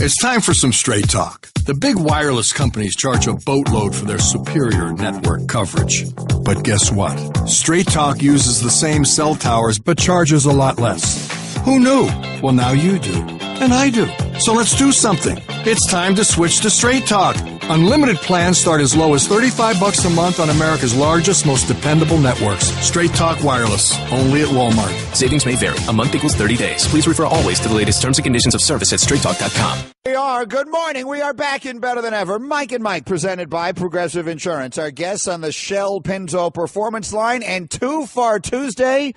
It's time for some straight talk. The big wireless companies charge a boatload for their superior network coverage. But guess what? Straight Talk uses the same cell towers but charges a lot less. Who knew? Well, now you do. And I do. So let's do something. It's time to switch to Straight Talk. Unlimited plans start as low as $35 a month on America's largest, most dependable networks. Straight Talk Wireless. Only at Walmart. Savings may vary. A month equals 30 days. Please refer always to the latest terms and conditions of service at straighttalk.com. We are. Good morning. We are back in better than ever. Mike and Mike, presented by Progressive Insurance. Our guests on the Shell Pinto Performance Line. And Too Far Tuesday,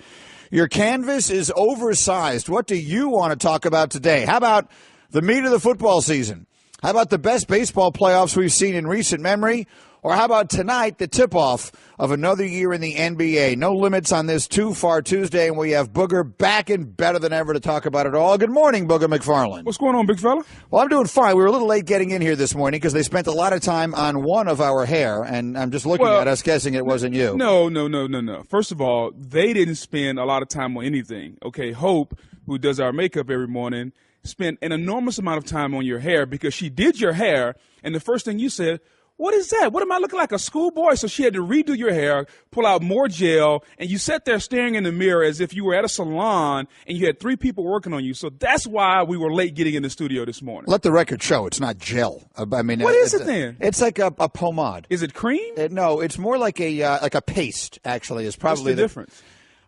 your canvas is oversized. What do you want to talk about today? How about the meat of the football season? How about the best baseball playoffs we've seen in recent memory? Or how about tonight, the tip-off of another year in the NBA? No limits on this Too Far Tuesday, and we have Booger back and better than ever to talk about it all. Good morning, Booger McFarland. What's going on, big fella? Well, I'm doing fine. We were a little late getting in here this morning because they spent a lot of time on one of our hair, and I'm just looking at us guessing it wasn't you. No. First of all, they didn't spend a lot of time on anything. Okay, Hope, who does our makeup every morning, spent an enormous amount of time on your hair because she did your hair, and the first thing you said, what is that? What am I looking like, a schoolboy? So she had to redo your hair, pull out more gel, and you sat there staring in the mirror as if you were at a salon and you had 3 people working on you. So that's why we were late getting in the studio this morning. Let the record show it's not gel. I mean, what is it then? It's like a pomade. Is it cream? No, it's more like a paste. Actually, is probably What's the difference.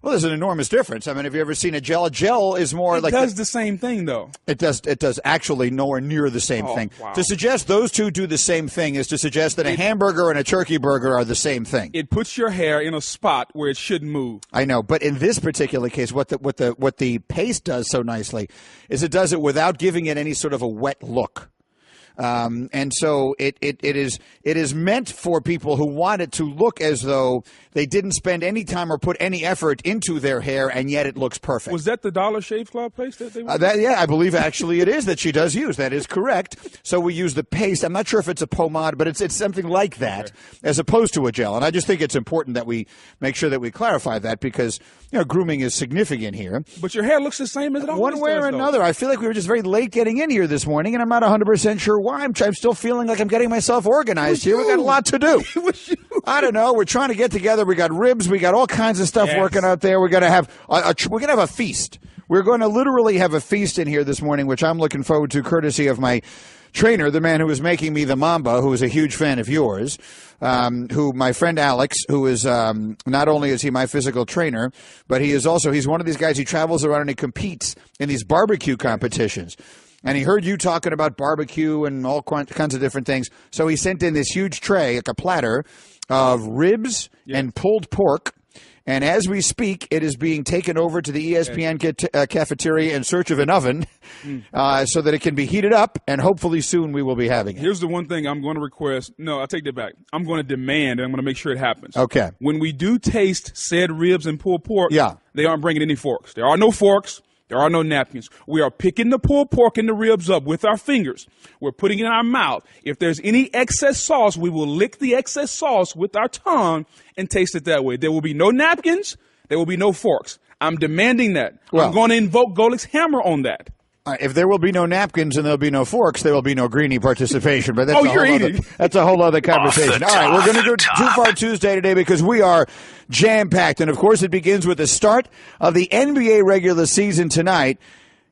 Well, there's an enormous difference. I mean, have you ever seen a gel? A gel is more it like... It does the same thing, though. It does actually nowhere near the same thing. Wow. To suggest those two do the same thing is to suggest that a hamburger and a turkey burger are the same thing. It puts your hair in a spot where it shouldn't move. I know, but in this particular case, what the paste does so nicely is it does it without giving it any sort of a wet look. And so it is meant for people who want it to look as though they didn't spend any time or put any effort into their hair, and yet it looks perfect. Was that the Dollar Shave Club paste that they were yeah, I believe actually it is that she does use. That is correct. So we use the paste. I'm not sure if it's a pomade, but it's something like that, as opposed to a gel. And I just think it's important that we make sure that we clarify that because grooming is significant here. But your hair looks the same as it always does. One way or another. I feel like we were just very late getting in here this morning, and I'm not 100% sure why. I'm still feeling like I'm getting myself organized here. We got a lot to do. I don't know. We're trying to get together. We got ribs. We got all kinds of stuff working out there. We're going to have a feast. We're going to literally have a feast in here this morning, which I'm looking forward to, courtesy of my trainer, the man who is making me the Mamba, who is a huge fan of yours, who my friend Alex, who is not only is he my physical trainer, but he's one of these guys. He travels around and he competes in these barbecue competitions. And he heard you talking about barbecue and all kinds of different things. So he sent in this huge tray, like a platter, of ribs and pulled pork. And as we speak, it is being taken over to the ESPN cafeteria in search of an oven so that it can be heated up. And hopefully soon we will be having it. Here's the one thing I'm going to request. No, I take that back. I'm going to demand, and I'm going to make sure it happens. Okay. When we do taste said ribs and pulled pork, they aren't bringing any forks. There are no forks. There are no napkins. We are picking the pulled pork and the ribs up with our fingers. We're putting it in our mouth. If there's any excess sauce, we will lick the excess sauce with our tongue and taste it that way. There will be no napkins. There will be no forks. I'm demanding that. I'm going to invoke Golik's hammer on that. If there will be no napkins and there will be no forks, there will be no Greeny participation. But that's that's a whole other conversation. All right, we're going to do Too Far Tuesday today because we are jam-packed. And, of course, it begins with the start of the NBA regular season tonight.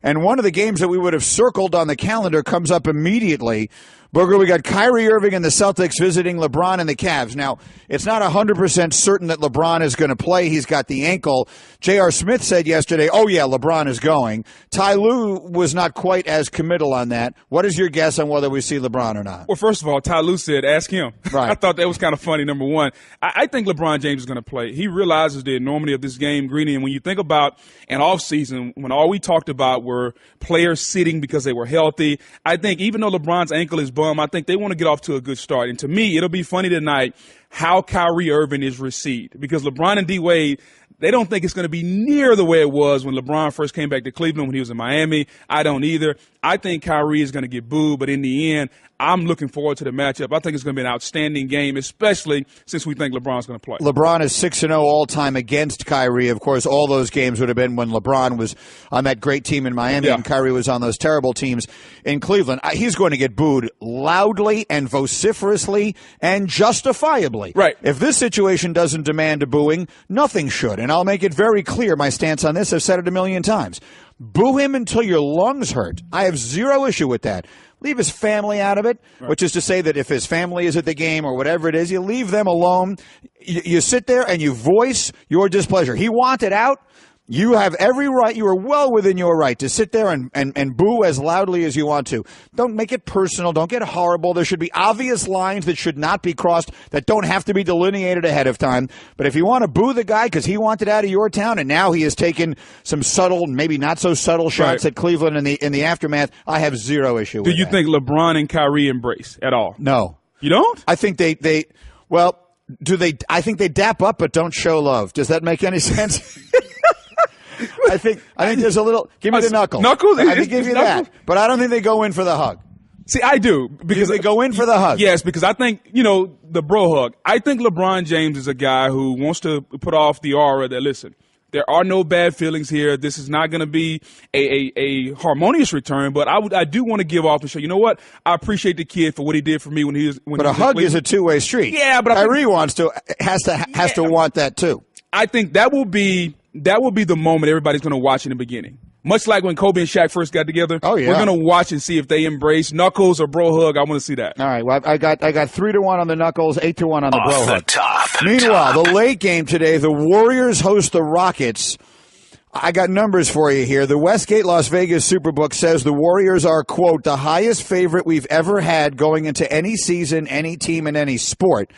And one of the games that we would have circled on the calendar comes up immediately. Booger, we got Kyrie Irving and the Celtics visiting LeBron and the Cavs. Now, it's not 100% certain that LeBron is going to play. He's got the ankle. J.R. Smith said yesterday, LeBron is going. Ty Lue was not quite as committal on that. What is your guess on whether we see LeBron or not? Well, first of all, Ty Lue said, ask him. Right. I thought that was kind of funny, number one. I think LeBron James is going to play. He realizes the enormity of this game, Greeny, and when you think about an offseason, when all we talked about were players sitting because they were healthy, I think even though LeBron's ankle is bum, I think they want to get off to a good start. And to me, it'll be funny tonight how Kyrie Irving is received. Because LeBron and D-Wade, they don't think it's going to be near the way it was when LeBron first came back to Cleveland when he was in Miami. I don't either. I think Kyrie is going to get booed, but in the end, I'm looking forward to the matchup. I think it's going to be an outstanding game, especially since we think LeBron's going to play. LeBron is 6-0 all-time against Kyrie. Of course, all those games would have been when LeBron was on that great team in Miami and Kyrie was on those terrible teams in Cleveland. He's going to get booed loudly and vociferously and justifiably. Right. If this situation doesn't demand a booing, nothing should. And I'll make it very clear, my stance on this. I've said it a million times. Boo him until your lungs hurt. I have zero issue with that. Leave his family out of it, which is to say that if his family is at the game or whatever it is, you leave them alone. You sit there and you voice your displeasure. He wanted out. You have every right. You are well within your right to sit there and boo as loudly as you want to. Don't make it personal. Don't get horrible. There should be obvious lines that should not be crossed, that don't have to be delineated ahead of time. But if you want to boo the guy because he wanted out of your town and now he has taken some subtle, maybe not so subtle shots at Cleveland in the aftermath, I have zero issue with that. Do you think LeBron and Kyrie embrace at all? No. You don't? I think they well, do they? I think they dap up but don't show love. Does that make any sense? I think there's a little. Give me the knuckle. Knuckles? I can give you that, but I don't think they go in for the hug. See, I do because they go in for the hug. Yes, because I think the bro hug. I think LeBron James is a guy who wants to put off the aura that listen, there are no bad feelings here. This is not going to be a harmonious return, but I do want to give off and show. You know what? I appreciate the kid for what he did for me when he was. But a hug is a two-way street. Yeah, but Kyrie has to want that too. I think that will be the moment everybody's going to watch in the beginning. Much like when Kobe and Shaq first got together. Oh, yeah. We're going to watch and see if they embrace Knuckles or bro hug. I want to see that. All right. Well, I got 3-1 on the Knuckles, 8-1 on the bro hug. Off the top. Meanwhile, the late game today, the Warriors host the Rockets. I got numbers for you here. The Westgate Las Vegas Superbook says the Warriors are, quote, the highest favorite we've ever had going into any season, any team, and any sport.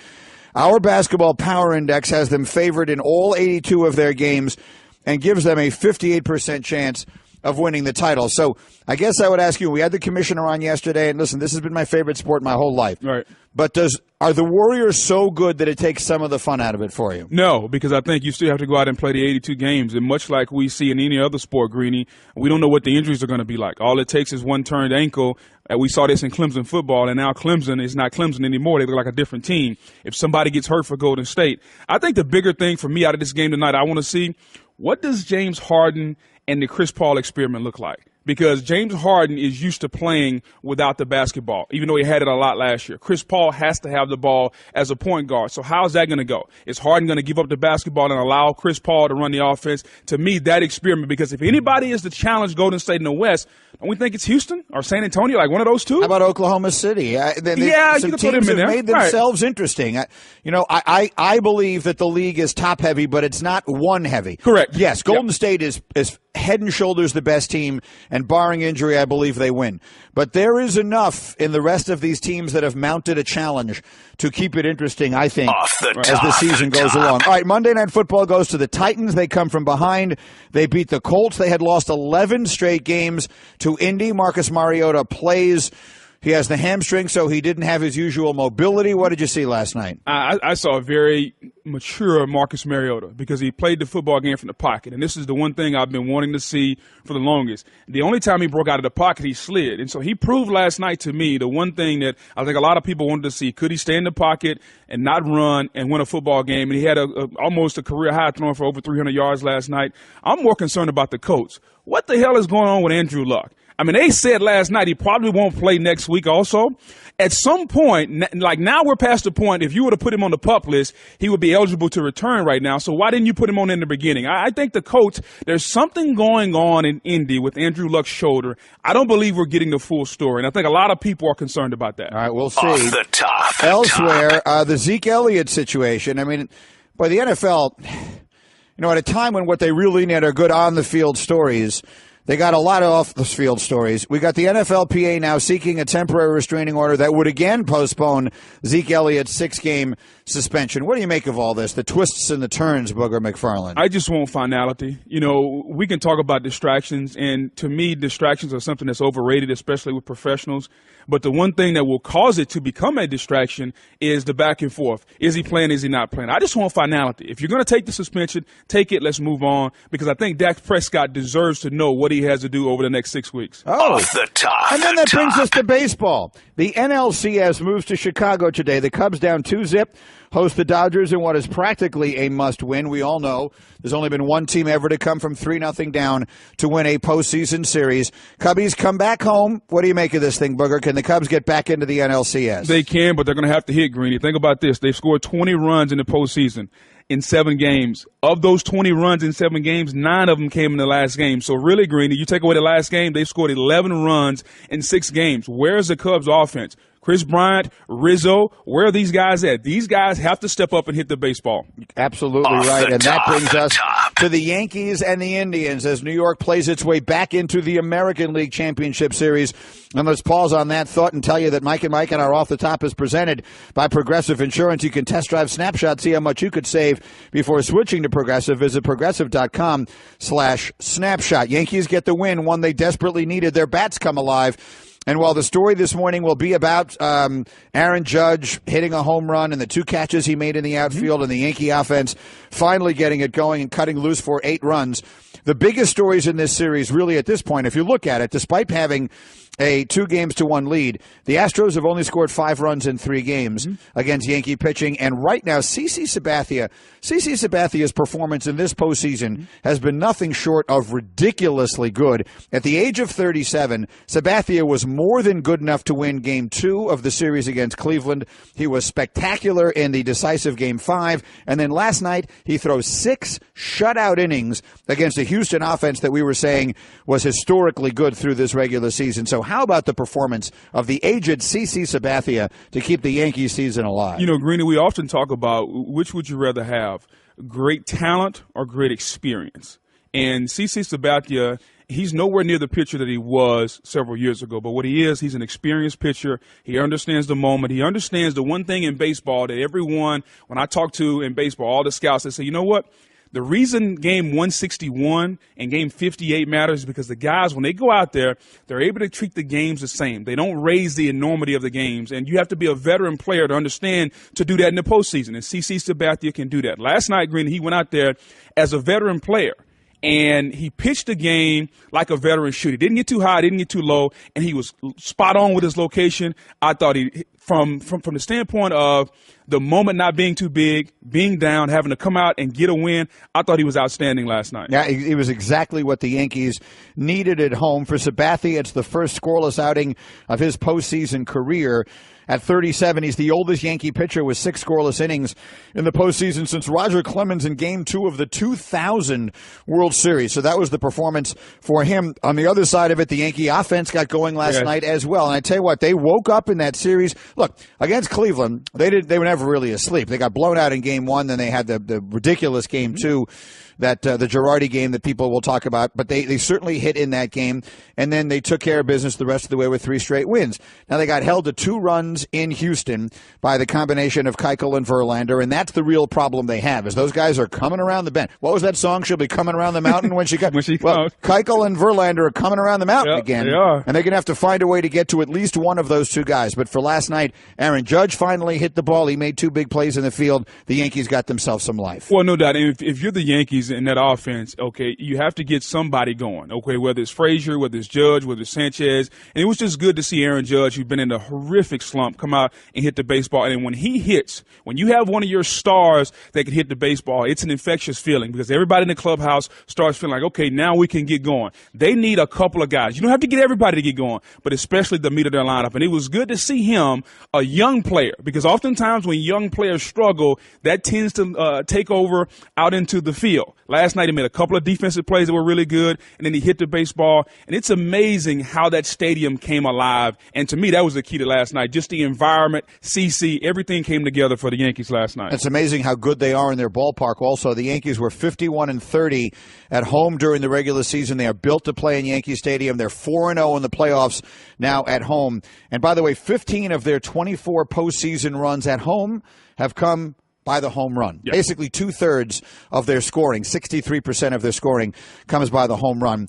Our basketball power index has them favored in all 82 of their games and gives them a 58% chance of winning the title. So I guess I would ask you, we had the commissioner on yesterday, and listen, this has been my favorite sport my whole life. Right. But are the Warriors so good that it takes some of the fun out of it for you? No, because I think you still have to go out and play the 82 games. And much like we see in any other sport, Greeny, we don't know what the injuries are going to be like. All it takes is one turned ankle. We saw this in Clemson football, and now Clemson is not Clemson anymore. They look like a different team. If somebody gets hurt for Golden State, I think the bigger thing for me out of this game tonight, I want to see, what does James Harden and the Chris Paul experiment look like? Because James Harden is used to playing without the basketball, even though he had it a lot last year. Chris Paul has to have the ball as a point guard. So how's that going to go? Is Harden going to give up the basketball and allow Chris Paul to run the offense? To me, that experiment, because if anybody is to challenge Golden State in the West, don't we think it's Houston or San Antonio, like one of those two? How about Oklahoma City? Yeah, some you can put them in have there. made themselves interesting. I believe that the league is top heavy, but it's not one heavy. Correct. Yes, Golden State is head and shoulders the best team, and barring injury, I believe they win. But there is enough in the rest of these teams that have mounted a challenge to keep it interesting, I think, as the season goes along. All right, Monday Night Football goes to the Titans. They come from behind. They beat the Colts. They had lost 11 straight games to Indy. Marcus Mariota plays. He has the hamstring, so he didn't have his usual mobility. What did you see last night? I saw a very mature Marcus Mariota because he played the football game from the pocket. And this is the one thing I've been wanting to see for the longest. The only time he broke out of the pocket, he slid. And so he proved last night to me the one thing that I think a lot of people wanted to see. Could he stay in the pocket and not run and win a football game? And he had almost a career high throwing for over 300 yards last night. I'm more concerned about the coach. What the hell is going on with Andrew Luck? I mean, they said last night he probably won't play next week also. At some point, like now we're past the point, if you were to put him on the PUP list, he would be eligible to return right now. So why didn't you put him on in the beginning? I think the coach, there's something going on in Indy with Andrew Luck's shoulder. I don't believe we're getting the full story, and I think a lot of people are concerned about that. All right, we'll see. Off the top. Elsewhere, the Zeke Elliott situation. I mean, by the NFL, at a time when what they really need are good on-the-field stories, They got a lot of off-the-field stories. We got the NFLPA now seeking a temporary restraining order that would again postpone Zeke Elliott's 6-game suspension. What do you make of all this, the twists and the turns, Booger McFarland? I just want finality. You know, we can talk about distractions, and to me, distractions are something that's overrated, especially with professionals. But the one thing that will cause it to become a distraction is the back and forth. Is he playing? Is he not playing? I just want finality. If you're going to take the suspension, take it. Let's move on, because I think Dak Prescott deserves to know what he has to do over the next 6 weeks. Oh, Off the top. And then that brings us to baseball. The NLCS moves to Chicago today. The Cubs down 2-0. Host the Dodgers in what is practically a must-win. We all know there's only been one team ever to come from 3-0 down to win a postseason series. Cubbies come back home. What do you make of this thing, Booger? Can the Cubs get back into the NLCS? They can, but they're going to have to hit, Greeny. Think about this. They've scored 20 runs in the postseason in 7 games. Of those 20 runs in 7 games, 9 of them came in the last game. So really, Greeny, you take away the last game, they've scored 11 runs in 6 games. Where's the Cubs' offense? Chris Bryant, Rizzo, where are these guys at? These guys have to step up and hit the baseball. Absolutely right. And that brings us to the Yankees and the Indians as New York plays its way back into the American League Championship Series. And let's pause on that thought and tell you that Mike and our Off the Top is presented by Progressive Insurance. You can test drive Snapshot, see how much you could save before switching to Progressive. Visit progressive.com/snapshot. Yankees get the win, one they desperately needed. Their bats come alive. And while the story this morning will be about Aaron Judge hitting a home run and the 2 catches he made in the outfield and the Yankee offense finally getting it going and cutting loose for 8 runs, the biggest stories in this series really at this point, if you look at it, despite having a 2-1 lead, the Astros have only scored 5 runs in 3 games against Yankee pitching. And right now, CC Sabathia's performance in this postseason has been nothing short of ridiculously good. At the age of 37, Sabathia was more than good enough to win Game 2 of the series against Cleveland. He was spectacular in the decisive Game 5. And then last night, he throws 6 shutout innings against a Houston offense that we were saying was historically good through this regular season. So how about the performance of the aged CC Sabathia to keep the Yankees season alive? You know, Greeny, we often talk about which would you rather have, great talent or great experience. And CC Sabathia, he's nowhere near the pitcher that he was several years ago. But what he is, he's an experienced pitcher. He understands the moment. He understands the one thing in baseball that everyone, when I talk to in baseball, all the scouts, they say, you know what? The reason game 161 and game 58 matters is because the guys, when they go out there, they're able to treat the games the same. They don't raise the enormity of the games. And you have to be a veteran player to understand to do that in the postseason. And CC Sabathia can do that. Last night, Green, he went out there as a veteran player. And he pitched the game like a veteran should. He didn't get too high, didn't get too low, and he was spot on with his location. I thought he, from the standpoint of the moment not being too big, being down, having to come out and get a win, I thought he was outstanding last night. Yeah, it was exactly what the Yankees needed at home. For Sabathia, it's the first scoreless outing of his postseason career. At 37, he's the oldest Yankee pitcher with 6 scoreless innings in the postseason since Roger Clemens in Game 2 of the 2000 World Series. So that was the performance for him. On the other side of it, the Yankee offense got going last night as well. And I tell you what, they woke up in that series. Look, against Cleveland, they were never really asleep. They got blown out in Game 1, then they had the ridiculous Game 2. That the Girardi game that people will talk about, but they certainly hit in that game, and then they took care of business the rest of the way with 3 straight wins. Now they got held to 2 runs in Houston by the combination of Keuchel and Verlander, and that's the real problem they have, is those guys are coming around the bend. What was that song? She'll be coming around the mountain when she comes. Well, Keuchel and Verlander are coming around the mountain again, they are. And they're going to have to find a way to get to at least one of those 2 guys. But for last night, Aaron Judge finally hit the ball. He made 2 big plays in the field. The Yankees got themselves some life. Well, no doubt. And if you're the Yankees in that offense, okay, you have to get somebody going, okay, whether it's Frazier, whether it's Judge, whether it's Sanchez. And it was just good to see Aaron Judge, who's been in a horrific slump, come out and hit the baseball. And when he hits, when you have one of your stars that can hit the baseball, it's an infectious feeling because everybody in the clubhouse starts feeling like, okay, now we can get going. They need a couple of guys. You don't have to get everybody to get going, but especially the meat of their lineup. And it was good to see him, a young player, because oftentimes when young players struggle, that tends to take over out into the field. Last night he made a couple of defensive plays that were really good, and then he hit the baseball. And it's amazing how that stadium came alive. And to me, that was the key to last night. Just the environment, CC, everything came together for the Yankees last night. It's amazing how good they are in their ballpark. Also, the Yankees were 51-30 at home during the regular season. They are built to play in Yankee Stadium. They're 4-0 in the playoffs now at home. And by the way, 15 of their 24 postseason runs at home have come by the home run. Yep. Basically, 2/3 of their scoring, 63% of their scoring, comes by the home run.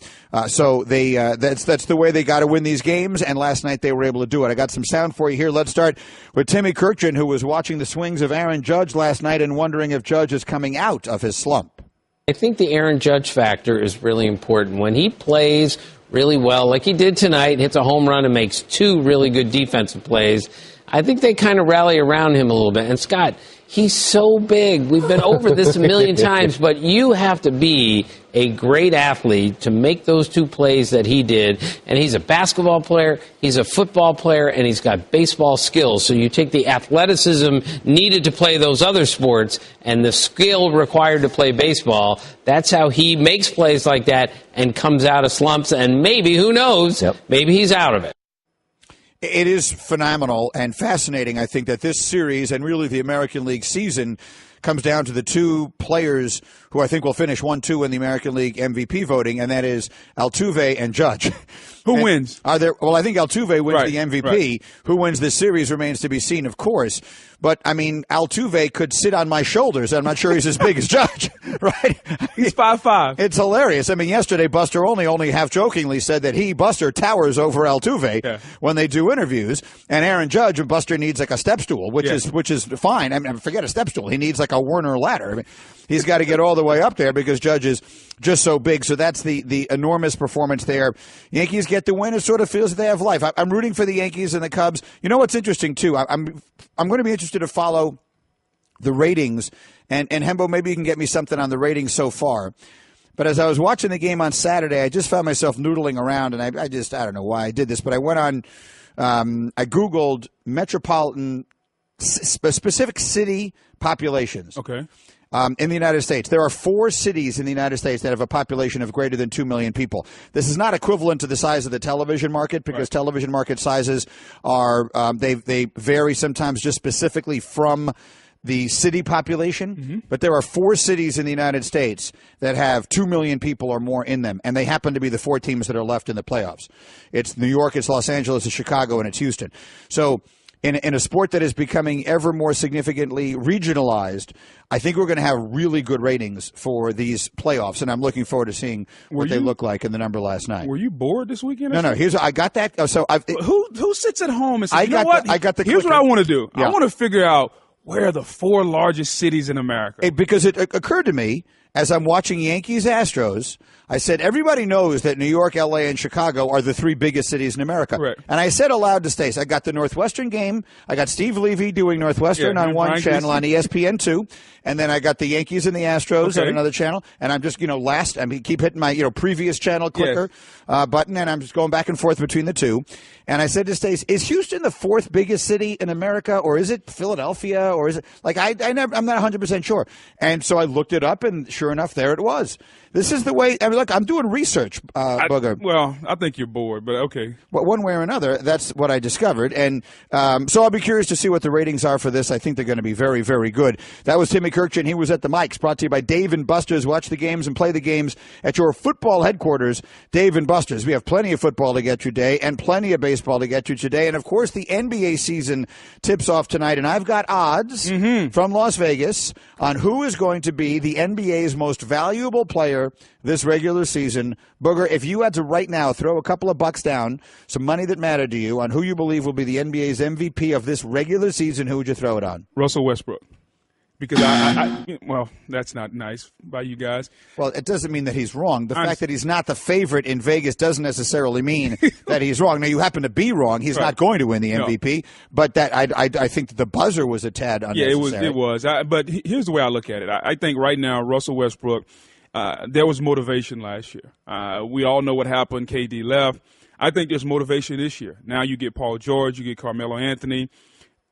So that's the way they got to win these games, and last night they were able to do it. I got some sound for you here. Let's start with Timmy Kirkjian, who was watching the swings of Aaron Judge last night and wondering if Judge is coming out of his slump. I think the Aaron Judge factor is really important. When he plays really well, like he did tonight, hits a home run and makes 2 really good defensive plays, I think they kind of rally around him a little bit. And Scott, he's so big. We've been over this a million times, but you have to be a great athlete to make those 2 plays that he did. And he's a basketball player, he's a football player, and he's got baseball skills. So you take the athleticism needed to play those other sports and the skill required to play baseball. That's how he makes plays like that and comes out of slumps. And maybe, who knows, maybe he's out of it. It is phenomenal and fascinating, I think, that this series and really the American League season comes down to the 2 players who I think will finish 1-2 in the American League MVP voting, and that is Altuve and Judge. Who wins? Well, I think Altuve wins the MVP. Right. Who wins this series remains to be seen, of course. But, I mean, Altuve could sit on my shoulders. I'm not sure he's as big as Judge, right? He's 5'5". It's hilarious. I mean, yesterday, Buster Olney only half-jokingly said that Buster, towers over Altuve when they do interviews. And Aaron Judge, and Buster needs like a step stool, which is fine. I mean, forget a step stool. He needs like a Werner ladder. I mean, he's got to get all the way up there because Judge is just so big. So that's the enormous performance there. Yankees get the win. It sort of feels that they have life. I'm rooting for the Yankees and the Cubs. You know what's interesting, too? I'm going to be interested to follow the ratings. And Hembo, maybe you can get me something on the ratings so far. But as I was watching the game on Saturday, I just found myself noodling around. And I don't know why I did this, but I went on, I Googled metropolitan specific city populations. Okay. In the United States. There are 4 cities in the United States that have a population of greater than 2 million people. This is not equivalent to the size of the television market because television market sizes are they vary sometimes just specifically from the city population. Mm-hmm. But there are 4 cities in the United States that have 2 million people or more in them, and they happen to be the 4 teams that are left in the playoffs. It's New York, it's Los Angeles, it's Chicago, and it's Houston. So in a sport that is becoming ever more significantly regionalized, I think we're going to have really good ratings for these playoffs, and I'm looking forward to seeing what they look like in the number last night. Were you bored this weekend? No. I got that. So who sits at home and says, Here's what I want to do. Yeah. I want to figure out where are the 4 largest cities in America. Because it occurred to me as I'm watching Yankees Astros, I said, everybody knows that New York, L.A., and Chicago are the 3 biggest cities in America. Right. And I said aloud to Stace, I got the Northwestern game. I got Steve Levy doing Northwestern on one channel on ESPN2. And then I got the Yankees and the Astros on another channel. And I'm just, keep hitting my, previous channel clicker button. And I'm just going back and forth between the 2. And I said to Stace, is Houston the 4th biggest city in America? Or is it Philadelphia? Or is it I'm not 100% sure. And so I looked it up, and sure enough, there it was. This is the way. I mean, look, I'm doing research, Booger. Well, I think you're bored, but okay. But one way or another, that's what I discovered. And so I'll be curious to see what the ratings are for this. I think they're going to be very, very good. That was Timmy Kirkjian. He was at the mics, brought to you by Dave & Buster's. Watch the games and play the games at your football headquarters, Dave & Buster's. We have plenty of football to get you today and plenty of baseball to get you today. And, of course, the NBA season tips off tonight. And I've got odds from Las Vegas on who is going to be the NBA's most valuable player this regular season. Booger, if you had to right now throw a couple of bucks down, some money that mattered to you, on who you believe will be the NBA's MVP of this regular season, who would you throw it on? Russell Westbrook. Because well, that's not nice by you guys. Well, it doesn't mean that he's wrong. The fact that he's not the favorite in Vegas doesn't necessarily mean that he's wrong. Now, you happen to be wrong. He's not going to win the MVP. But that I think that the buzzer was a tad unnecessary. Yeah, it was. But here's the way I look at it. I think right now Russell Westbrook, there was motivation last year. We all know what happened. KD left. I think there's motivation this year. Now you get Paul George, you get Carmelo Anthony.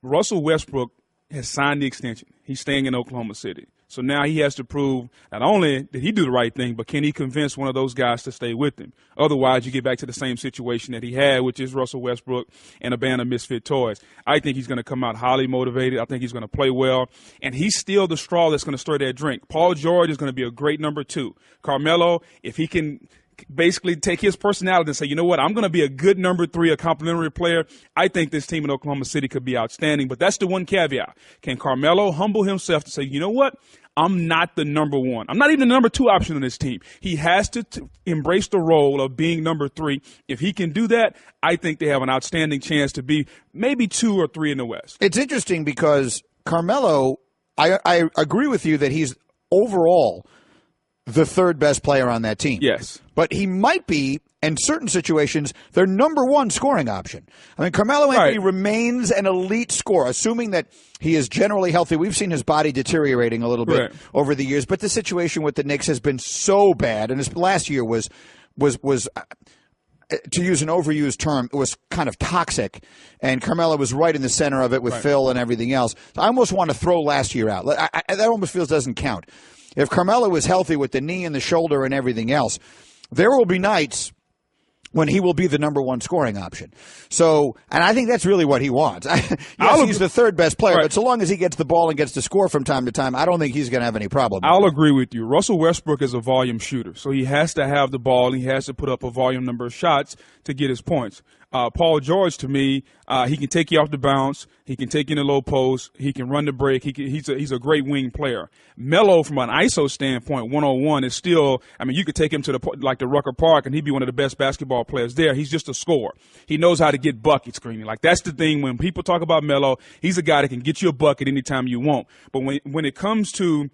Russell Westbrook has signed the extension. He's staying in Oklahoma City. So now he has to prove not only did he do the right thing, but can he convince one of those guys to stay with him? Otherwise, you get back to the same situation that he had, which is Russell Westbrook and a band of misfit toys. I think he's going to come out highly motivated. I think he's going to play well. And he's still the straw that's going to stir that drink. Paul George is going to be a great number 2. Carmelo, if he can basically take his personality and say, you know what, I'm going to be a good number 3, a complimentary player, I think this team in Oklahoma City could be outstanding. But that's the one caveat. Can Carmelo humble himself to say, you know what, I'm not the number 1. I'm not even the number 2 option on this team. He has to embrace the role of being number 3. If he can do that, I think they have an outstanding chance to be maybe 2 or 3 in the West. It's interesting because Carmelo, I agree with you that he's overall the 3rd best player on that team. Yes. But he might be, in certain situations, their number 1 scoring option. I mean, Carmelo Anthony remains an elite scorer, assuming that he is generally healthy. We've seen his body deteriorating a little bit over the years, but the situation with the Knicks has been so bad, and his last year was to use an overused term, it was kind of toxic, and Carmelo was right in the center of it with Phil and everything else. So I almost want to throw last year out. That almost feels doesn't count. If Carmelo is healthy with the knee and the shoulder and everything else, there will be nights when he will be the number 1 scoring option. So, and I think that's really what he wants. Yes, he's the 3rd best player, but so long as he gets the ball and gets to score from time to time, I don't think he's going to have any problem. I'll agree with you. Russell Westbrook is a volume shooter, so he has to have the ball. He has to put up a volume number of shots to get his points. Paul George, to me, he can take you off the bounce. He can take you in the low post. He can run the break. He's a great wing player. Melo, from an ISO standpoint, 101 is still. I mean, you could take him to the Rucker Park, and he'd be one of the best basketball players there. He's just a scorer. He knows how to get buckets, Greeny. Like, that's the thing when people talk about Melo. He's a guy that can get you a bucket anytime you want. But when it comes to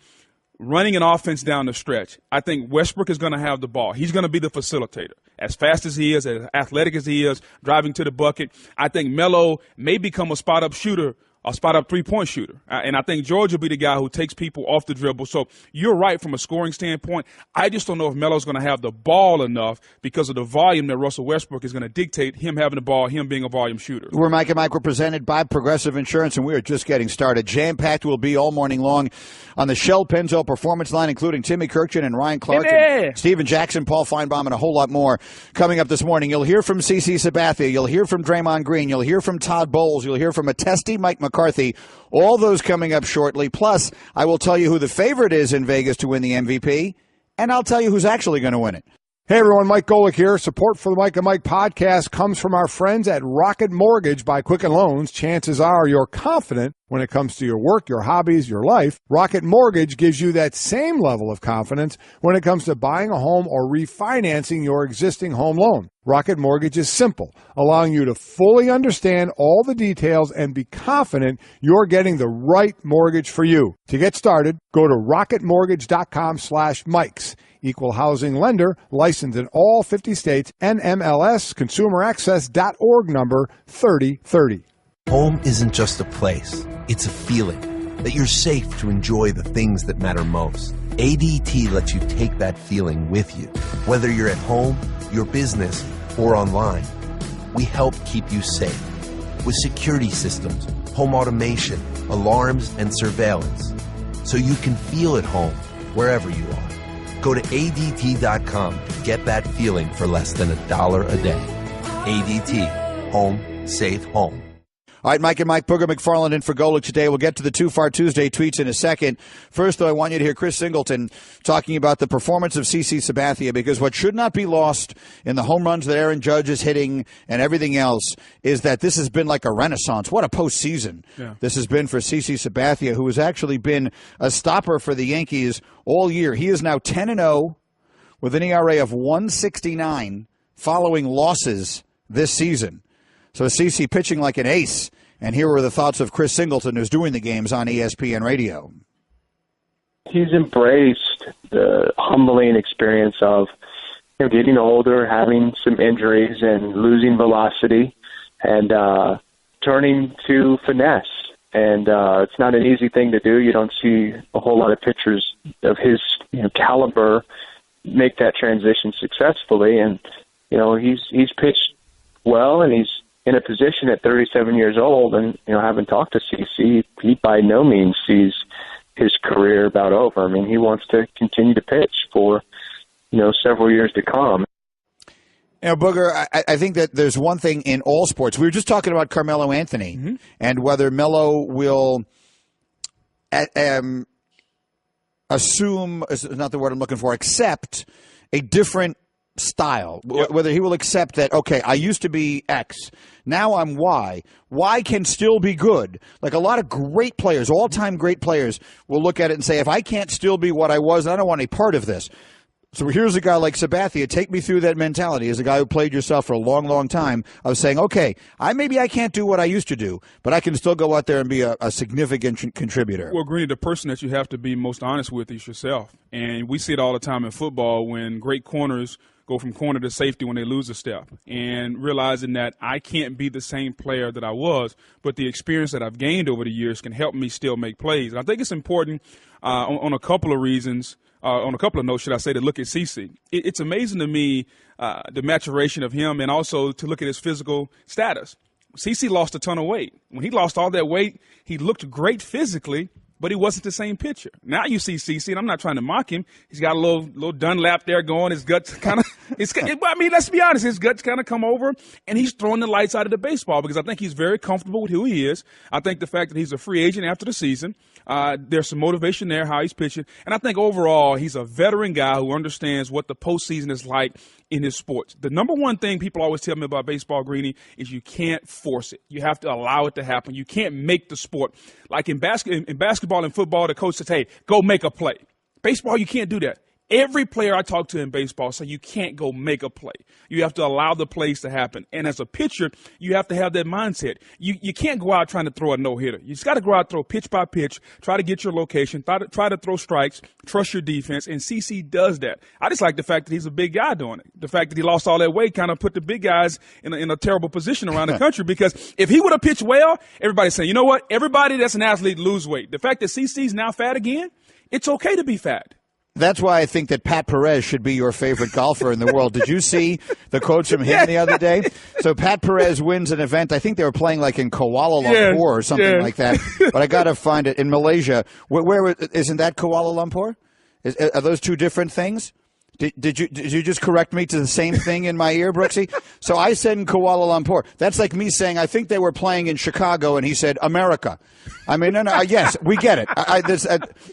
running an offense down the stretch, I think Westbrook is going to have the ball. He's going to be the facilitator. As fast as he is, as athletic as he is, driving to the bucket, I think Melo may become a spot-up shooter, a spot-up three-point shooter. And I think George will be the guy who takes people off the dribble. So you're right from a scoring standpoint. I just don't know if Melo's going to have the ball enough because of the volume that Russell Westbrook is going to dictate him having the ball, him being a volume shooter. We're Mike and Mike. We're presented by Progressive Insurance, and we are just getting started. Jam-packed will be all morning long on the Shell Pennzoil Performance Line, including Timmy Kirkchin and Ryan Clark, and Steven Jackson, Paul Feinbaum, and a whole lot more coming up this morning. You'll hear from CC Sabathia. You'll hear from Draymond Green. You'll hear from Todd Bowles. You'll hear from a testy Mike McCarthy. All those coming up shortly. Plus, I will tell you who the favorite is in Vegas to win the MVP, and I'll tell you who's actually going to win it. Hey everyone, Mike Golick here. Support for the Mike and Mike podcast comes from our friends at Rocket Mortgage by Quicken Loans. Chances are you're confident when it comes to your work, your hobbies, your life. Rocket Mortgage gives you that same level of confidence when it comes to buying a home or refinancing your existing home loan. Rocket Mortgage is simple, allowing you to fully understand all the details and be confident you're getting the right mortgage for you. To get started, go to rocketmortgage.com/Mikes. Equal housing lender, licensed in all 50 states, NMLS, consumeraccess.org number 3030. Home isn't just a place, it's a feeling that you're safe to enjoy the things that matter most. ADT lets you take that feeling with you, whether you're at home, your business, or online. We help keep you safe with security systems, home automation, alarms, and surveillance, so you can feel at home wherever you are. Go to ADT.com to get that feeling for less than $1 a day. ADT. Home. Safe home. All right, Mike and Mike, Booger McFarland in for Golick today. We'll get to the Too Far Tuesday tweets in a second. First, though, I want you to hear Chris Singleton talking about the performance of CC Sabathia, because what should not be lost in the home runs that Aaron Judge is hitting and everything else is that this has been like a renaissance. What a postseason this has been for CC Sabathia, who has actually been a stopper for the Yankees all year. He is now 10-0 with an ERA of 1.69 following losses this season. So CC pitching like an ace. And here are the thoughts of Chris Singleton, who's doing the games on ESPN Radio. He's embraced the humbling experience of getting older, having some injuries, and losing velocity, and turning to finesse. And it's not an easy thing to do. You don't see a whole lot of pitchers of his caliber make that transition successfully. And he's pitched well, and he's in a position at 37 years old, and having talked to CC, he by no means sees his career about over. I mean, he wants to continue to pitch for, several years to come. Booger, I think that there's one thing in all sports. We were just talking about Carmelo Anthony and whether Melo will assume, is not the word I'm looking for, accept a different style, whether he will accept that, okay, I used to be X, now I'm Y. Y can still be good. Like a lot of great players, all-time great players, will look at it and say, if I can't still be what I was, I don't want any part of this. So here's a guy like Sabathia. Take me through that mentality as a guy who played yourself for a long, long time of saying, okay, maybe I can't do what I used to do, but I can still go out there and be a significant contributor. Well, Greeny, the person that you have to be most honest with is yourself. And we see it all the time in football when great corners go from corner to safety when they lose a step, and realizing that I can't be the same player that I was, but the experience that I've gained over the years can help me still make plays. And I think it's important on a couple of reasons. On a couple of notes, should I say, to look at CC. It's amazing to me the maturation of him, and also to look at his physical status. CC lost a ton of weight. When he lost all that weight, he looked great physically, but he wasn't the same pitcher. Now you see CC, and I'm not trying to mock him. He's got a little Dunlap there going. His guts kind of – let's be honest. His guts kind of come over, and he's throwing the lights out of the baseball because I think he's very comfortable with who he is. I think the fact that he's a free agent after the season, there's some motivation there, how he's pitching. And I think overall he's a veteran guy who understands what the postseason is like in his sports. The number one thing people always tell me about baseball, Greeny, is you can't force it. You have to allow it to happen. You can't make the sport. Like in basketball and football, the coach says, hey, go make a play. Baseball, you can't do that. Every player I talk to in baseball says you can't go make a play. You have to allow the plays to happen. And as a pitcher, you have to have that mindset. You can't go out trying to throw a no-hitter. You just got to go out, throw pitch by pitch, try to get your location, try to throw strikes, trust your defense, and CC does that. I just like the fact that he's a big guy doing it. The fact that he lost all that weight kind of put the big guys in a terrible position around the country, because if he would have pitched well, everybody's saying, you know what, everybody that's an athlete lose weight. The fact that CC's now fat again, it's okay to be fat. That's why I think that Pat Perez should be your favorite golfer in the world. Did you see the quotes from him the other day? So Pat Perez wins an event. I think they were playing like in Kuala Lumpur or something like that. But I got to find it in Malaysia. Where isn't that Kuala Lumpur? Are those two different things? Did you just correct me to the same thing in my ear, Brooksy? So I said in Kuala Lumpur. That's like me saying I think they were playing in Chicago, and he said America. I mean, no, yes, we get it.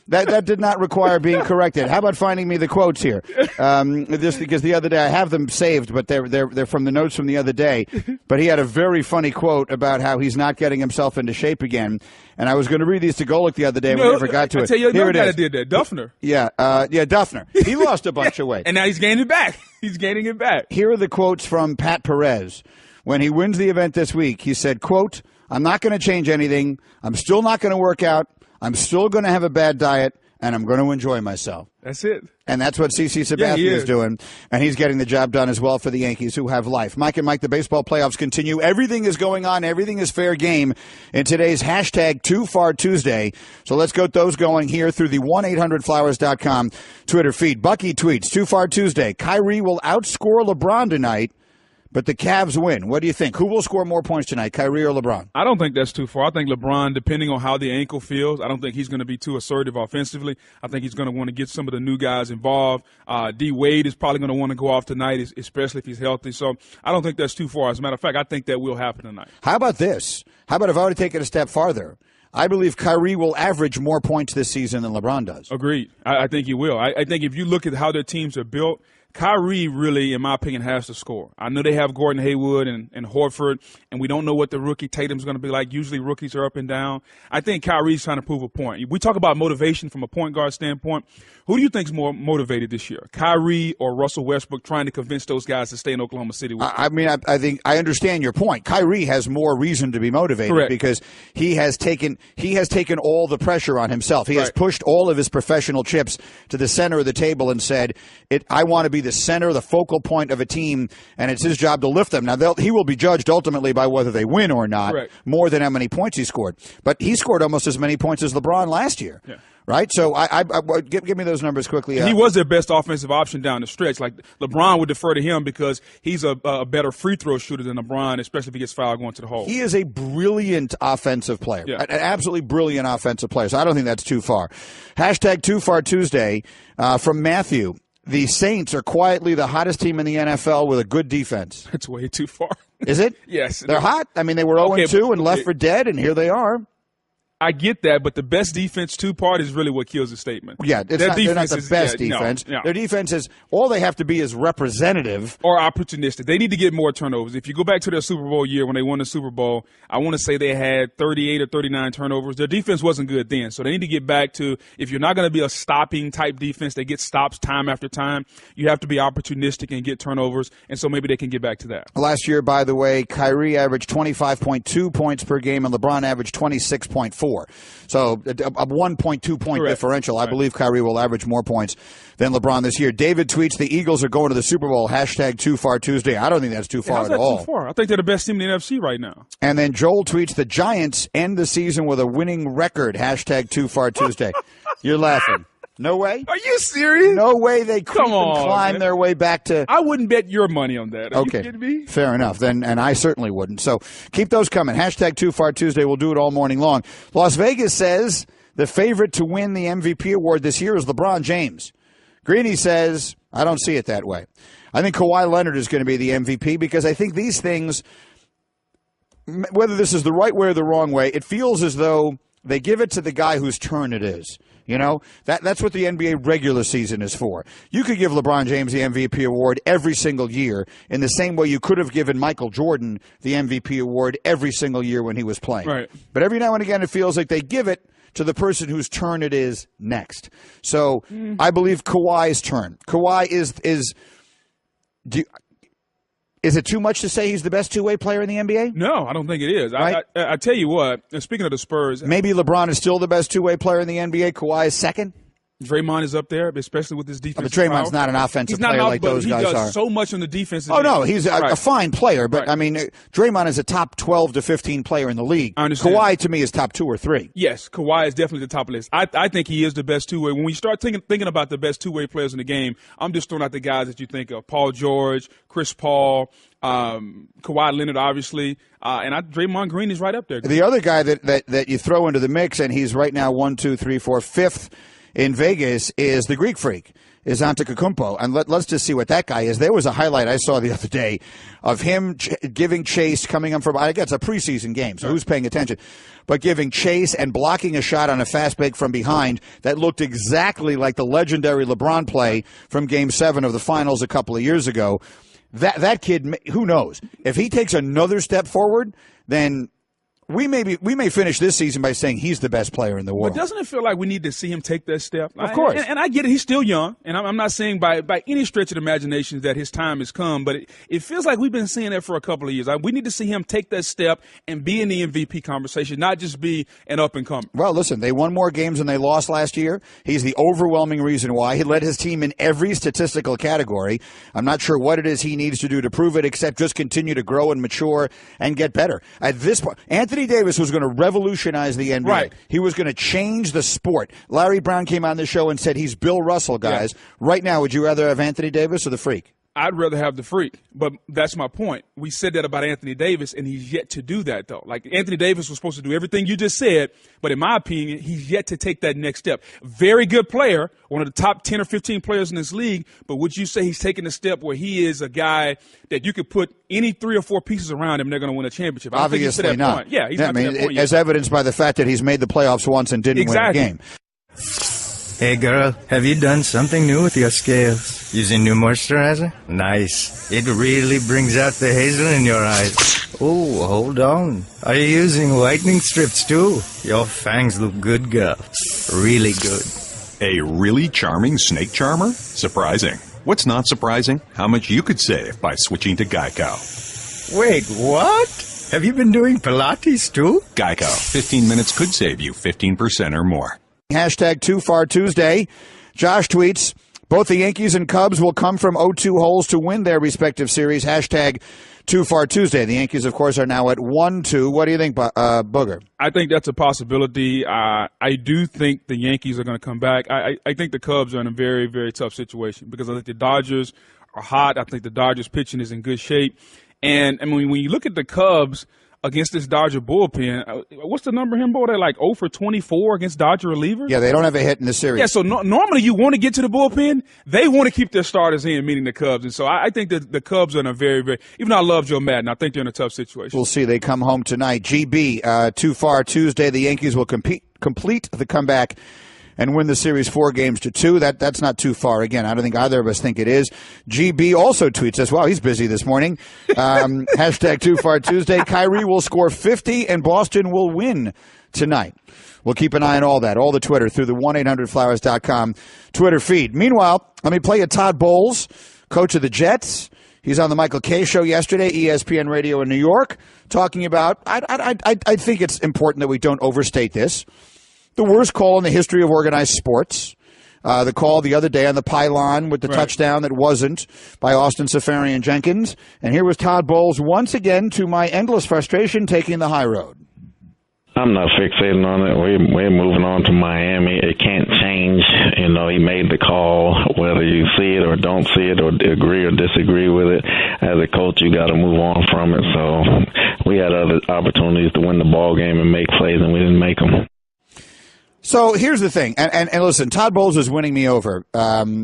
That did not require being corrected. How about finding me the quotes here? Just because the other day I have them saved, but they're from the notes from the other day. But he had a very funny quote about how he's not getting himself into shape again. And I was going to read these to Golick the other day, but I never got to it. I tell you, here another guy that did that, Duffner. Yeah, Duffner. He lost a bunch of weight. And now he's gaining it back. He's gaining it back. Here are the quotes from Pat Perez. When he wins the event this week, he said, quote, I'm not going to change anything. I'm still not going to work out. I'm still going to have a bad diet, and I'm going to enjoy myself. That's it. And that's what CC Sabathia is doing. And he's getting the job done as well for the Yankees, who have life. Mike and Mike, the baseball playoffs continue. Everything is going on. Everything is fair game in today's hashtag Too Far Tuesday. So let's get those going here through the 1-800-Flowers.com Twitter feed. Bucky tweets, Too Far Tuesday. Kyrie will outscore LeBron tonight, but the Cavs win. What do you think? Who will score more points tonight, Kyrie or LeBron? I don't think that's too far. I think LeBron, depending on how the ankle feels, I don't think he's going to be too assertive offensively. I think he's going to want to get some of the new guys involved. D. Wade is probably going to want to go off tonight, especially if he's healthy. So I don't think that's too far. As a matter of fact, I think that will happen tonight. How about this? How about if I were to take it a step farther? I believe Kyrie will average more points this season than LeBron does. Agreed. I think he will. I think if you look at how their teams are built, Kyrie really, in my opinion, has to score. I know they have Gordon Hayward and Horford, and we don't know what the rookie Tatum's going to be like. Usually rookies are up and down. I think Kyrie's trying to prove a point. We talk about motivation from a point guard standpoint. Who do you think's more motivated this year, Kyrie or Russell Westbrook, trying to convince those guys to stay in Oklahoma City? I mean, I think I understand your point. Kyrie has more reason to be motivated. Correct. Because he has taken all the pressure on himself. He has pushed all of his professional chips to the center of the table and said, I want to be the center, the focal point of a team, and it's his job to lift them. Now, he will be judged ultimately by whether they win or not, more than how many points he scored. But he scored almost as many points as LeBron last year. Yeah. right? So give me those numbers quickly. He was their best offensive option down the stretch. Like LeBron would defer to him because he's a better free throw shooter than LeBron, especially if he gets fouled going to the hole. He is a brilliant offensive player, an absolutely brilliant offensive player. So I don't think that's too far. Hashtag Too Far Tuesday from Matthew. The Saints are quietly the hottest team in the NFL with a good defense. It's way too far. Is it? Yes. They're hot. I mean, they were 0-2 and left for dead, and here they are. I get that, but the best defense part is really what kills the statement. Yeah, they're not the best defense. No. Their defense is, all they have to be is representative. Or opportunistic. They need to get more turnovers. If you go back to their Super Bowl year when they won the Super Bowl, I want to say they had 38 or 39 turnovers. Their defense wasn't good then, so they need to get back to, if you're not going to be a stopping type defense that gets stops time after time, you have to be opportunistic and get turnovers, and so maybe they can get back to that. Last year, by the way, Kyrie averaged 25.2 points per game, and LeBron averaged 26.4. So a 1.2 point differential. I believe Kyrie will average more points than LeBron this year. David tweets, the Eagles are going to the Super Bowl. Hashtag Too Far Tuesday. I don't think that's too far at all. Too far? I think they're the best team in the NFC right now. And then Joel tweets, the Giants end the season with a winning record. Hashtag Too Far Tuesday. You're laughing. No way? Are you serious? No way they couldn't climb their way back to... I wouldn't bet your money on that. Are you kidding me? Fair enough. Then, and I certainly wouldn't. So keep those coming. Hashtag Too Far Tuesday. We'll do it all morning long. Las Vegas says the favorite to win the MVP award this year is LeBron James. Greeny says, I don't see it that way. I think Kawhi Leonard is going to be the MVP because I think these things, whether this is the right way or the wrong way, it feels as though they give it to the guy whose turn it is. You know, that's what the NBA regular season is for. You could give LeBron James the MVP award every single year in the same way you could have given Michael Jordan the MVP award every single year when he was playing. Right. But every now and again it feels like they give it to the person whose turn it is next. So I believe Kawhi's turn. Kawhi is it too much to say he's the best two-way player in the NBA? No, I don't think it is. Right? I tell you what, speaking of the Spurs. Maybe LeBron is still the best two-way player in the NBA. Kawhi is second? Draymond is up there, especially with his defense. But Draymond's not an offensive player like those guys are. He does so much on the defense. Oh, no, he's a fine player. But, I mean, Draymond is a top 12 to 15 player in the league. I understand. Kawhi, to me, is top 2 or 3. Yes, Kawhi is definitely the top of the list. I think he is the best two-way. When we start thinking about the best two-way players in the game, I'm just throwing out the guys that you think of. Paul George, Chris Paul, Kawhi Leonard, obviously, and Draymond Green is right up there. The other guy that you throw into the mix, and he's right now 1, 2, 3, 4, 5th in Vegas, is the Greek Freak, is Antetokounmpo. And let's just see what that guy is. There was a highlight I saw the other day of him giving chase, coming up from, I guess, a preseason game, so who's paying attention? But giving chase and blocking a shot on a fast break from behind that looked exactly like the legendary LeBron play from Game 7 of the Finals a couple of years ago. That kid, who knows? If he takes another step forward, then we may finish this season by saying he's the best player in the world. But doesn't it feel like we need to see him take that step? Of course. And I get it. He's still young. And I'm not saying by any stretch of the imagination that his time has come. But it feels like we've been seeing that for a couple of years. We need to see him take that step and be in the MVP conversation, not just be an up-and-comer. Well, listen, they won more games than they lost last year. He's the overwhelming reason why. He led his team in every statistical category. I'm not sure what it is he needs to do to prove it, except just continue to grow and mature and get better. At this point, Anthony Davis was going to revolutionize the NBA. Right. He was going to change the sport. Larry Brown came on the show and said he's Bill Russell, guys. Yeah. Right now, would you rather have Anthony Davis or the Freak? I'd rather have the Freak, but that's my point. We said that about Anthony Davis, and he's yet to do that, though. Like, Anthony Davis was supposed to do everything you just said, but in my opinion, he's yet to take that next step. Very good player, one of the top 10 or 15 players in this league, but would you say he's taking a step where he is a guy that you could put any 3 or 4 pieces around him and they're going to win a championship? Obviously not. Point. Yeah, he's not to that point yet. As evidenced by the fact that he's made the playoffs once and didn't win a game. Hey girl, have you done something new with your scales? Using new moisturizer? Nice. It really brings out the hazel in your eyes. Oh, hold on. Are you using whitening strips too? Your fangs look good, girl. Really good. A really charming snake charmer? Surprising. What's not surprising? How much you could save by switching to Geico. Wait, what? Have you been doing Pilates too? Geico. 15 minutes could save you 15% or more. Hashtag Too Far Tuesday. Josh tweets, both the Yankees and Cubs will come from 0-2 holes to win their respective series. Hashtag Too Far Tuesday. The Yankees, of course, are now at 1-2. What do you think, Booger? I think that's a possibility. I do think the Yankees are going to come back. I think the Cubs are in a very, very tough situation because I think the Dodgers are hot. I think the Dodgers pitching is in good shape. And I mean, when you look at the Cubs against this Dodger bullpen, what's the number here, boy? They're like 0 for 24 against Dodger relievers. Yeah, they don't have a hit in this series. Yeah, so normally you want to get to the bullpen. They want to keep their starters in, meaning the Cubs. And so I think that the Cubs are in a very, very – even though I love Joe Madden, I think they're in a tough situation. We'll see. They come home tonight. GB, Too Far Tuesday. The Yankees will complete the comeback and win the series 4-2. That's not too far. Again, I don't think either of us think it is. GB also tweets us. Wow, he's busy this morning. Hashtag Too Far Tuesday. Kyrie will score 50 and Boston will win tonight. We'll keep an eye on all that, all the Twitter through the 1-800-Flowers.com Twitter feed. Meanwhile, let me play you Todd Bowles, coach of the Jets. He's on the Michael Kay show yesterday, ESPN Radio in New York, talking about, I think it's important that we don't overstate this. The worst call in the history of organized sports. The call the other day on the pylon with the touchdown that wasn't by Austin Safarian-Jenkins. And here was Todd Bowles once again, to my endless frustration, taking the high road. I'm not fixating on it. We're moving on to Miami. It can't change. He made the call. Whether you see it or don't see it or agree or disagree with it, as a coach, you got to move on from it. So we had other opportunities to win the ball game and make plays, and we didn't make them. So here's the thing, and listen, Todd Bowles is winning me over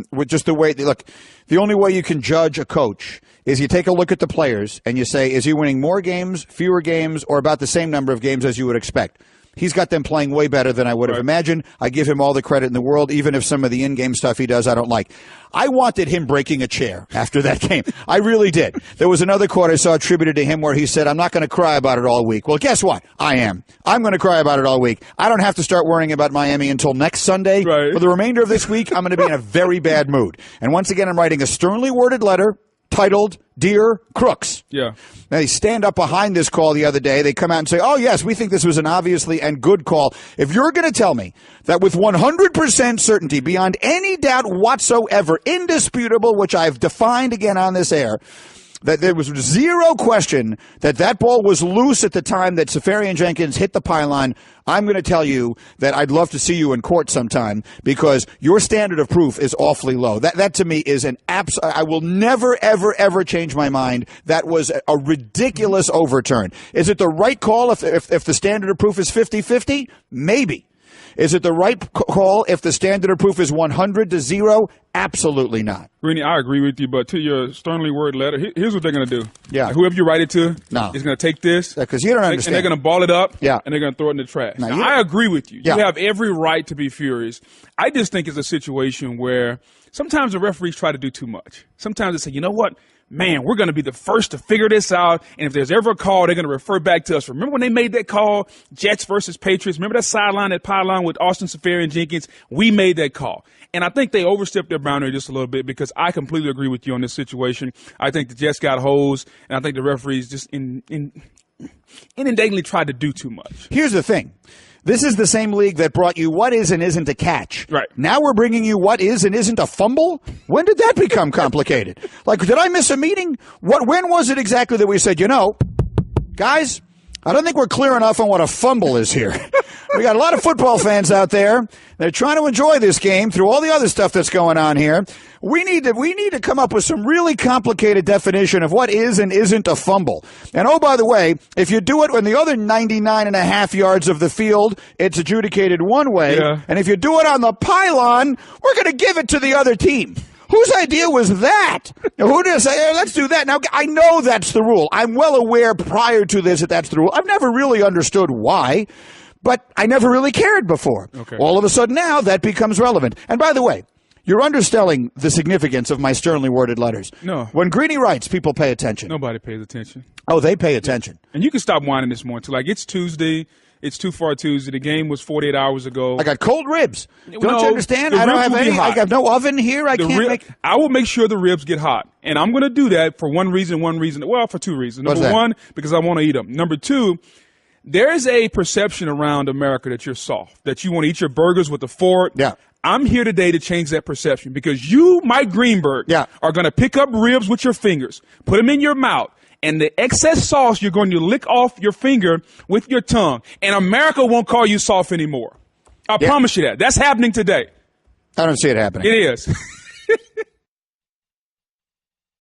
with just the way – look, the only way you can judge a coach is you take a look at the players and you say, is he winning more games, fewer games, or about the same number of games as you would expect? He's got them playing way better than I would have imagined. I give him all the credit in the world, even if some of the in-game stuff he does I don't like. I wanted him breaking a chair after that game. I really did. There was another quote I saw attributed to him where he said, I'm not going to cry about it all week. Well, guess what? I am. I'm going to cry about it all week. I don't have to start worrying about Miami until next Sunday. Right. For the remainder of this week, I'm going to be in a very bad mood. And once again, I'm writing a sternly worded letter titled Dear Crooks. Yeah. Now, they stand up behind this call the other day. They come out and say, oh, yes, we think this was an obviously and good call. If you're going to tell me that with 100% certainty, beyond any doubt whatsoever, indisputable, which I've defined again on this air, that there was zero question that ball was loose at the time that Safarian-Jenkins hit the pylon, I'm going to tell you that I'd love to see you in court sometime because your standard of proof is awfully low. That to me is an I will never, ever, ever change my mind. That was a ridiculous overturn. Is it the right call if the standard of proof is 50-50? Maybe. Is it the right call if the standard of proof is 100-0? Absolutely not. Greeny, I agree with you, but to your sternly worded letter, here's what they're going to do. Yeah. Like, whoever you write it to is going to take this. Because you don't understand. And they're going to ball it up. Yeah. And they're going to throw it in the trash. Now, I agree with you. Yeah. You have every right to be furious. I just think it's a situation where sometimes the referees try to do too much. Sometimes they say, you know what? Man, we're going to be the first to figure this out. And if there's ever a call, they're going to refer back to us. Remember when they made that call, Jets versus Patriots? Remember that sideline, that pylon with Austin Safarian-Jenkins? We made that call. And I think they overstepped their boundary just a little bit because I completely agree with you on this situation. I think the Jets got hosed, and I think the referees just inundatingly tried to do too much. Here's the thing. This is the same league that brought you what is and isn't a catch. Right. Now we're bringing you what is and isn't a fumble? When did that become complicated? Like, did I miss a meeting? When was it exactly that we said, guys, I don't think we're clear enough on what a fumble is here. We got a lot of football fans out there. They're trying to enjoy this game through all the other stuff that's going on here. We need to come up with some really complicated definition of what is and isn't a fumble. And oh, by the way, if you do it on the other 99.5 yards of the field, it's adjudicated one way. Yeah. And if you do it on the pylon, we're going to give it to the other team. Whose idea was that? Now, who did say, hey, let's do that? Now, I know that's the rule. I'm well aware prior to this that that's the rule. I've never really understood why, but I never really cared before. Okay. All of a sudden now, that becomes relevant. And by the way, you're underselling the significance of my sternly worded letters. No. When Greeny writes, people pay attention. Nobody pays attention. Oh, they pay attention. And you can stop whining this morning. Like, it's Tuesday. It's Too Far Tuesday. The game was 48 hours ago. I got cold ribs. Don't you understand? I don't have any. I got no oven here. I will make sure the ribs get hot. And I'm going to do that for one reason. Well, for two reasons. Number one, because I want to eat them. Number two, there is a perception around America that you're soft, that you want to eat your burgers with a fork. Yeah. I'm here today to change that perception because you, Mike Greenberg, are going to pick up ribs with your fingers, put them in your mouth, and the excess sauce you're going to lick off your finger with your tongue, and America won't call you soft anymore. I promise you that. That's happening today. I don't see it happening. It is.